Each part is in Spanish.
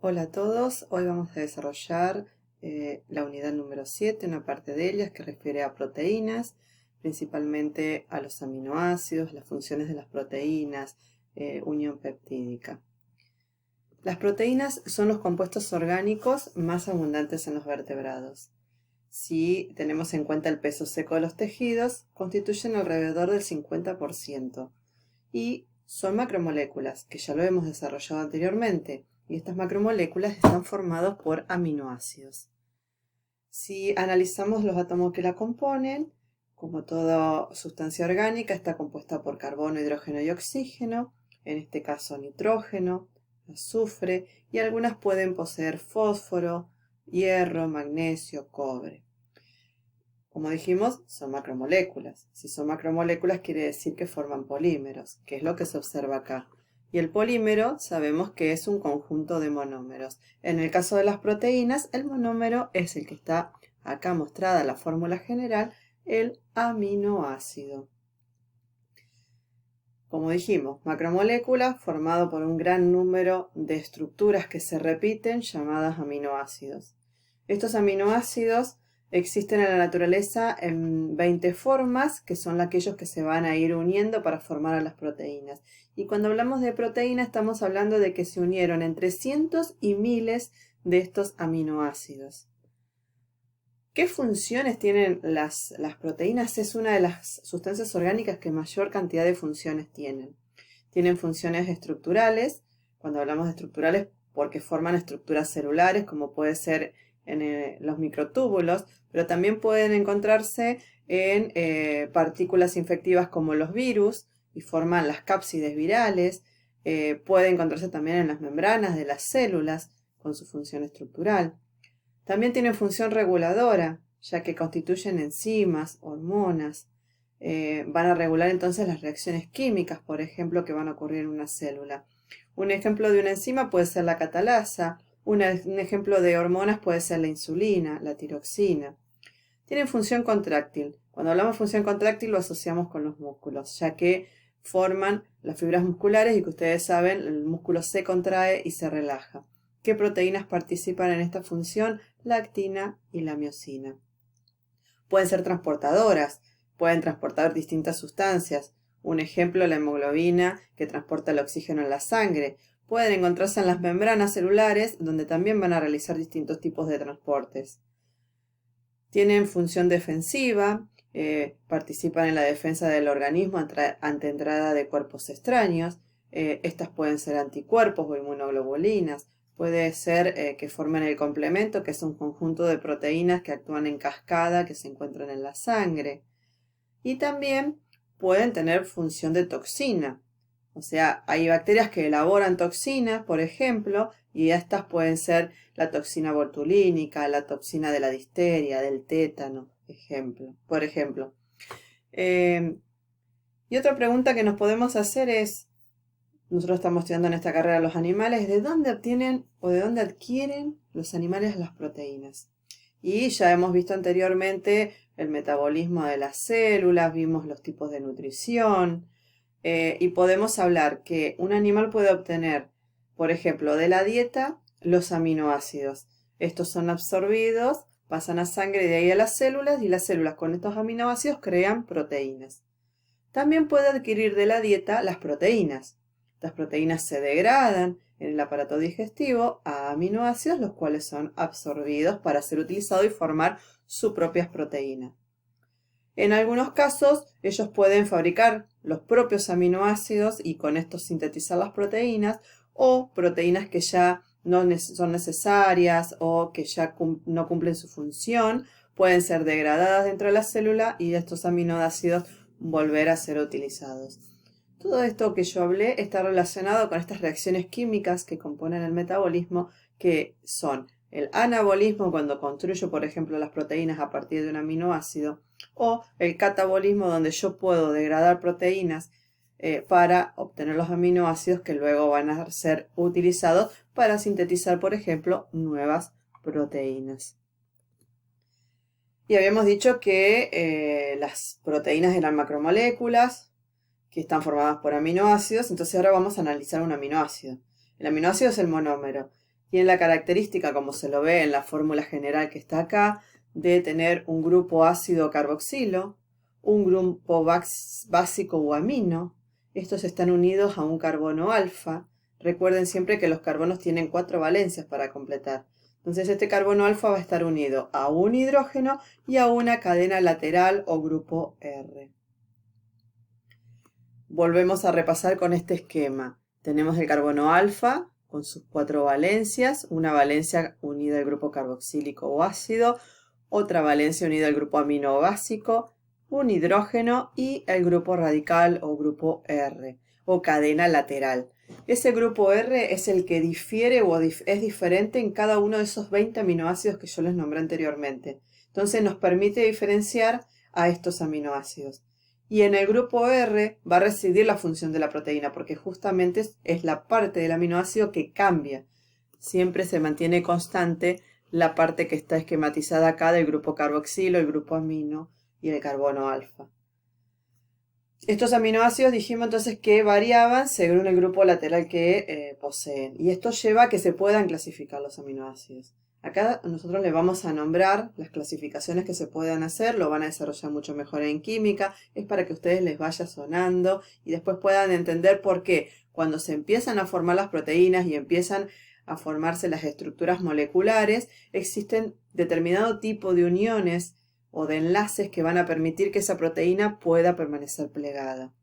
Hola a todos, hoy vamos a desarrollar la unidad número 7, una parte de ellas que refiere a proteínas, principalmente a los aminoácidos, las funciones de las proteínas, unión peptídica. Las proteínas son los compuestos orgánicos más abundantes en los vertebrados. Si tenemos en cuenta el peso seco de los tejidos, constituyen alrededor del 50% y son macromoléculas, que ya lo hemos desarrollado anteriormente, y estas macromoléculas están formadas por aminoácidos. Si analizamos los átomos que la componen, como toda sustancia orgánica, está compuesta por carbono, hidrógeno y oxígeno, en este caso nitrógeno, azufre, y algunas pueden poseer fósforo, hierro, magnesio, cobre. Como dijimos, son macromoléculas. Si son macromoléculas quiere decir que forman polímeros, que es lo que se observa acá. Y el polímero sabemos que es un conjunto de monómeros. En el caso de las proteínas, el monómero es el que está acá mostrada la fórmula general, el aminoácido. Como dijimos, macromolécula formado por un gran número de estructuras que se repiten llamadas aminoácidos. Estos aminoácidos existen en la naturaleza en 20 formas, que son aquellos que se van a ir uniendo para formar a las proteínas. Y cuando hablamos de proteína estamos hablando de que se unieron entre cientos y miles de estos aminoácidos. ¿Qué funciones tienen las proteínas? Es una de las sustancias orgánicas que mayor cantidad de funciones tienen. Tienen funciones estructurales, cuando hablamos de estructurales porque forman estructuras celulares, como puede ser en los microtúbulos, pero también pueden encontrarse en partículas infectivas como los virus y forman las cápsides virales. Puede encontrarse también en las membranas de las células con su función estructural. También tienen función reguladora, ya que constituyen enzimas, hormonas. Van a regular entonces las reacciones químicas, por ejemplo, que van a ocurrir en una célula. Un ejemplo de una enzima puede ser la catalasa. Un ejemplo de hormonas puede ser la insulina, la tiroxina. Tienen función contráctil. Cuando hablamos de función contráctil lo asociamos con los músculos, ya que forman las fibras musculares y que ustedes saben, el músculo se contrae y se relaja. ¿Qué proteínas participan en esta función? La actina y la miosina. Pueden ser transportadoras, pueden transportar distintas sustancias. Un ejemplo, la hemoglobina, que transporta el oxígeno en la sangre. Pueden encontrarse en las membranas celulares, donde también van a realizar distintos tipos de transportes. Tienen función defensiva, participan en la defensa del organismo ante entrada de cuerpos extraños. Estas pueden ser anticuerpos o inmunoglobulinas. Puede ser que formen el complemento, que es un conjunto de proteínas que actúan en cascada, que se encuentran en la sangre. Y también pueden tener función de toxina. O sea, hay bacterias que elaboran toxinas, por ejemplo, y estas pueden ser la toxina botulínica, la toxina de la difteria, del tétano, por ejemplo. Y otra pregunta que nos podemos hacer es, nosotros estamos estudiando en esta carrera los animales, ¿de dónde obtienen o de dónde adquieren los animales las proteínas? Y ya hemos visto anteriormente el metabolismo de las células, vimos los tipos de nutrición, y podemos hablar que un animal puede obtener, por ejemplo, de la dieta, los aminoácidos. Estos son absorbidos, pasan a sangre y de ahí a las células, y las células con estos aminoácidos crean proteínas. También puede adquirir de la dieta las proteínas. Las proteínas se degradan en el aparato digestivo a aminoácidos, los cuales son absorbidos para ser utilizados y formar sus propias proteínas. En algunos casos, ellos pueden fabricar los propios aminoácidos y con esto sintetizar las proteínas, o proteínas que ya no son necesarias o que ya no cumplen su función, pueden ser degradadas dentro de la célula y estos aminoácidos volver a ser utilizados. Todo esto que yo hablé está relacionado con estas reacciones químicas que componen el metabolismo, que son el anabolismo, cuando construyo, por ejemplo, las proteínas a partir de un aminoácido, o el catabolismo, donde yo puedo degradar proteínas para obtener los aminoácidos que luego van a ser utilizados para sintetizar, por ejemplo, nuevas proteínas. Y habíamos dicho que las proteínas eran macromoléculas que están formadas por aminoácidos, entonces ahora vamos a analizar un aminoácido. El aminoácido es el monómero. Tiene la característica, como se lo ve en la fórmula general que está acá, de tener un grupo ácido carboxilo, un grupo básico o amino. Estos están unidos a un carbono alfa. Recuerden siempre que los carbonos tienen 4 valencias para completar. Entonces este carbono alfa va a estar unido a un hidrógeno y a una cadena lateral o grupo R. Volvemos a repasar con este esquema. Tenemos el carbono alfa con sus 4 valencias, una valencia unida al grupo carboxílico o ácido, otra valencia unida al grupo amino básico, un hidrógeno y el grupo radical o grupo R o cadena lateral. Ese grupo R es el que difiere o es diferente en cada uno de esos 20 aminoácidos que yo les nombré anteriormente. Entonces nos permite diferenciar a estos aminoácidos. Y en el grupo R va a residir la función de la proteína, porque justamente es la parte del aminoácido que cambia. Siempre se mantiene constante la parte que está esquematizada acá del grupo carboxilo, el grupo amino y el carbono alfa. Estos aminoácidos dijimos entonces que variaban según el grupo lateral que poseen. Y esto lleva a que se puedan clasificar los aminoácidos. Acá nosotros les vamos a nombrar las clasificaciones que se puedan hacer, lo van a desarrollar mucho mejor en química, es para que a ustedes les vaya sonando y después puedan entender por qué cuando se empiezan a formar las proteínas y empiezan a formarse las estructuras moleculares, existen determinado tipo de uniones o de enlaces que van a permitir que esa proteína pueda permanecer plegada.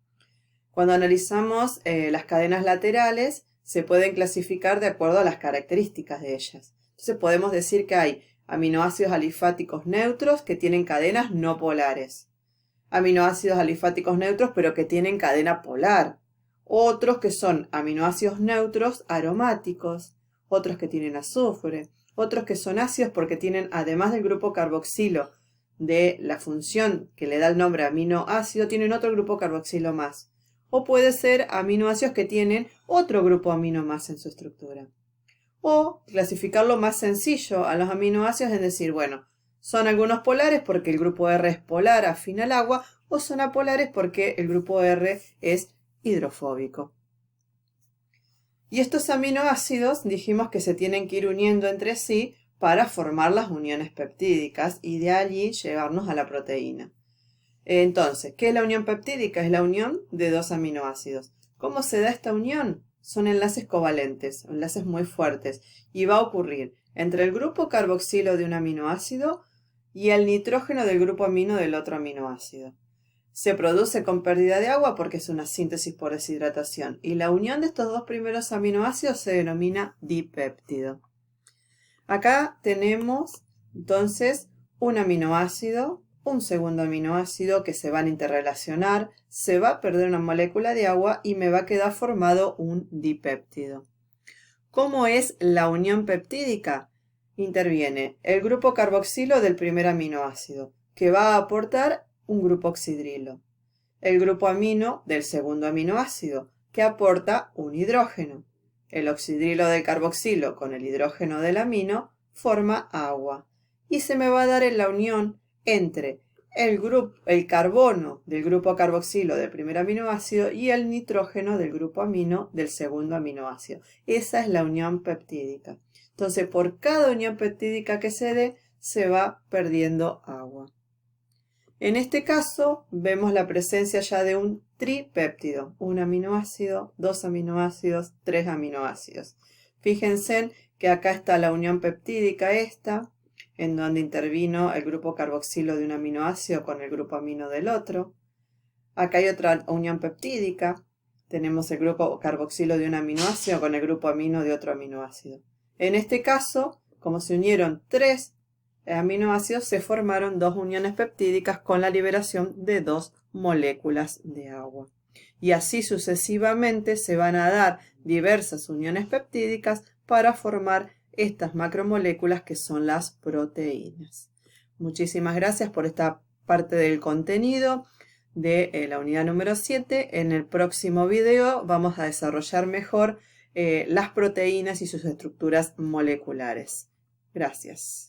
Cuando analizamos las cadenas laterales, se pueden clasificar de acuerdo a las características de ellas. Entonces podemos decir que hay aminoácidos alifáticos neutros que tienen cadenas no polares, aminoácidos alifáticos neutros pero que tienen cadena polar, otros que son aminoácidos neutros aromáticos, otros que tienen azufre, otros que son ácidos porque tienen, además del grupo carboxilo de la función que le da el nombre aminoácido, tienen otro grupo carboxilo más. O puede ser aminoácidos que tienen otro grupo amino más en su estructura. O clasificarlo más sencillo a los aminoácidos, es decir, bueno, son algunos polares porque el grupo R es polar afín al agua, o son apolares porque el grupo R es hidrofóbico. Y estos aminoácidos dijimos que se tienen que ir uniendo entre sí para formar las uniones peptídicas y de allí llevarnos a la proteína. Entonces, ¿qué es la unión peptídica? Es la unión de dos aminoácidos. ¿Cómo se da esta unión? Son enlaces covalentes, enlaces muy fuertes, y va a ocurrir entre el grupo carboxilo de un aminoácido y el nitrógeno del grupo amino del otro aminoácido. Se produce con pérdida de agua porque es una síntesis por deshidratación, y la unión de estos dos primeros aminoácidos se denomina dipéptido. Acá tenemos entonces un aminoácido, un segundo aminoácido que se van a interrelacionar, se va a perder una molécula de agua y me va a quedar formado un dipéptido. ¿Cómo es la unión peptídica? Interviene el grupo carboxilo del primer aminoácido, que va a aportar un grupo oxidrilo. El grupo amino del segundo aminoácido, que aporta un hidrógeno. El oxidrilo del carboxilo con el hidrógeno del amino forma agua. Y se me va a dar en la unión entre el carbono del grupo carboxilo del primer aminoácido y el nitrógeno del grupo amino del segundo aminoácido. Esa es la unión peptídica. Entonces, por cada unión peptídica que se dé, se va perdiendo agua. En este caso, vemos la presencia ya de un tripéptido, un aminoácido, dos aminoácidos, tres aminoácidos. Fíjense que acá está la unión peptídica esta, en donde intervino el grupo carboxilo de un aminoácido con el grupo amino del otro. Acá hay otra unión peptídica, tenemos el grupo carboxilo de un aminoácido con el grupo amino de otro aminoácido. En este caso, como se unieron tres aminoácidos, se formaron dos uniones peptídicas con la liberación de dos moléculas de agua. Y así sucesivamente se van a dar diversas uniones peptídicas para formar estas macromoléculas que son las proteínas. Muchísimas gracias por esta parte del contenido de la unidad número 7. En el próximo video vamos a desarrollar mejor las proteínas y sus estructuras moleculares. Gracias.